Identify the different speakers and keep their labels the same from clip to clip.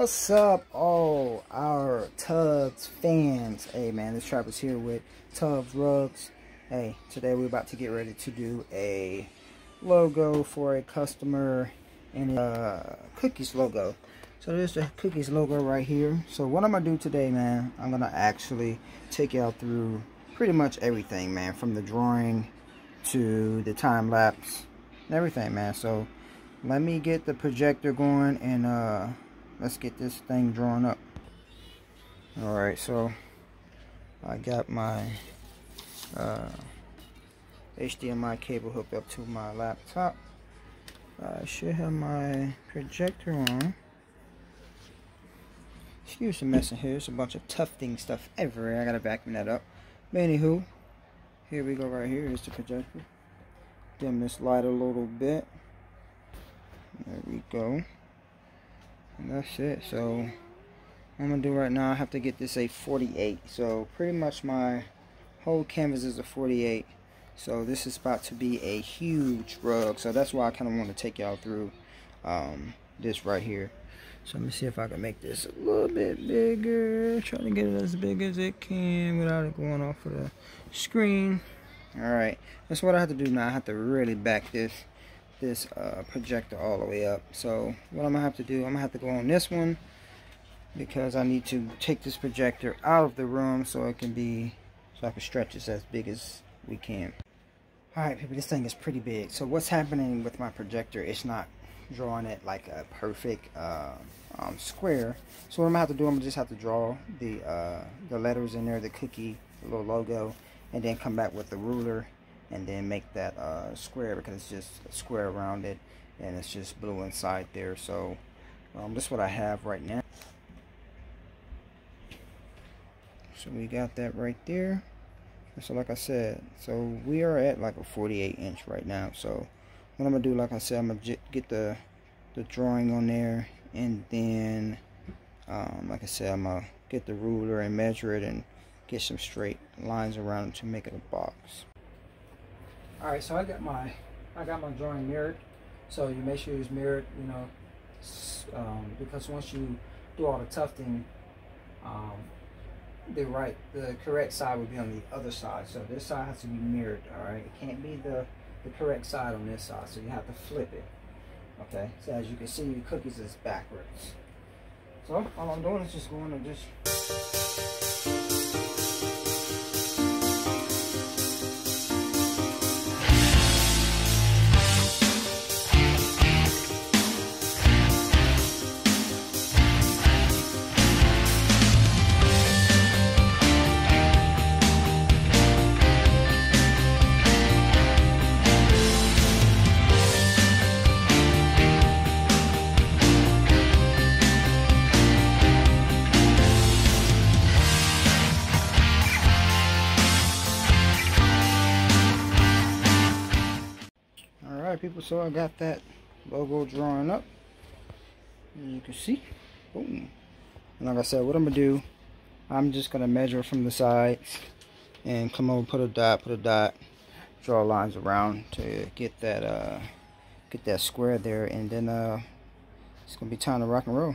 Speaker 1: What's up, all our TUGS fans? Hey man, this Trap is here with TUGS Rugs. Hey, today we're about to get ready to do a logo for a customer and Cookies logo. So there's the Cookies logo right here. So what I'm gonna do today, man, I'm gonna actually take y'all through pretty much everything, man, from the drawing to the time lapse and everything, man. So let me get the projector going and let's get this thing drawn up. Alright, so I got my HDMI cable hooked up to my laptop. I should have my projector on. Excuse the mess in here. There's a bunch of tufting stuff everywhere. I gotta vacuum that up. But anywho, here we go right here. Here's the projector. Dim this light a little bit. There we go. And that's it. So what I'm gonna do right now, I have to get this a 48. So pretty much my whole canvas is a 48. So this is about to be a huge rug. So that's why I kind of want to take y'all through this right here. So let me see if I can make this a little bit bigger. Try to get it as big as it can without it going off of the screen. Alright, that's what I have to do now. I have to really back this projector all the way up. So what I'm gonna have to do, I'm gonna have to go on this one because I need to take this projector out of the room so it can be, so I can stretch this as big as we can. Alright people, this thing is pretty big. So what's happening with my projector, it's not drawing it like a perfect square. So what I'm gonna have to do, I'm gonna just have to draw the letters in there, the cookie, the little logo, and then come back with the ruler and then make that square, because it's just a square around it and it's just blue inside there. So this is what I have right now. So we got that right there. So like I said, so we are at like a 48 inch right now. So what I'm gonna do, like I said, I'm gonna get the drawing on there, and then like I said, I'm gonna get the ruler and measure it and get some straight lines around it to make it a box. Alright, so I got my drawing mirrored. So you make sure it's mirrored, you know, because once you do all the tufting, the correct side will be on the other side. So this side has to be mirrored. Alright, it can't be the correct side on this side, so you have to flip it. Okay, so as you can see, the cookies is backwards. So all I'm doing is just going to just people. So I got that logo drawn up, as you can see. Boom. And like I said, what I'm gonna do, I'm just gonna measure from the sides and come over, put a dot, draw lines around to get that square there, and then it's gonna be time to rock and roll.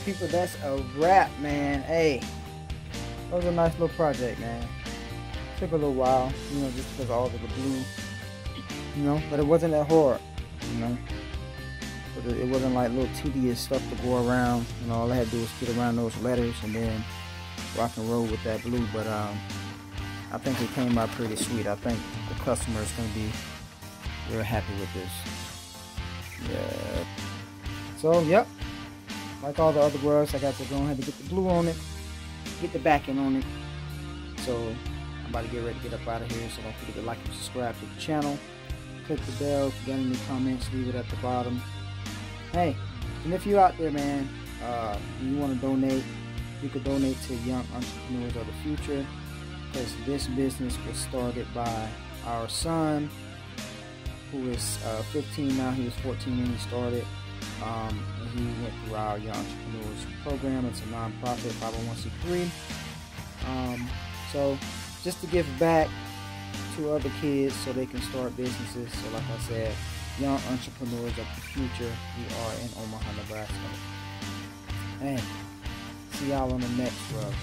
Speaker 1: people, that's a wrap, man. Hey, that was a nice little project, man. Took a little while, you know, just because all of the blue, you know, but it wasn't that hard, you know. But it wasn't like little tedious stuff to go around. You know, all I had to do was get around those letters and then rock and roll with that blue. But I think it came out pretty sweet. I think the customer is going to be real happy with this. Yeah. So, yep. Like all the other rugs, I got to go ahead and get the blue on it, get the backing on it. So, I'm about to get ready to get up out of here. So, don't forget to like and subscribe to the channel. Click the bell. If you got any comments, leave it at the bottom. Hey, and if you're out there, man, and you want to donate, you could donate to young entrepreneurs of the future, because this business was started by our son, who is 15 now. He was 14 when he started. And he went through our Young Entrepreneurs program. It's a non-profit 501c3. So just to give back to other kids so they can start businesses. So like I said, young entrepreneurs of the future. We are in Omaha, Nebraska. And see y'all on the next rug.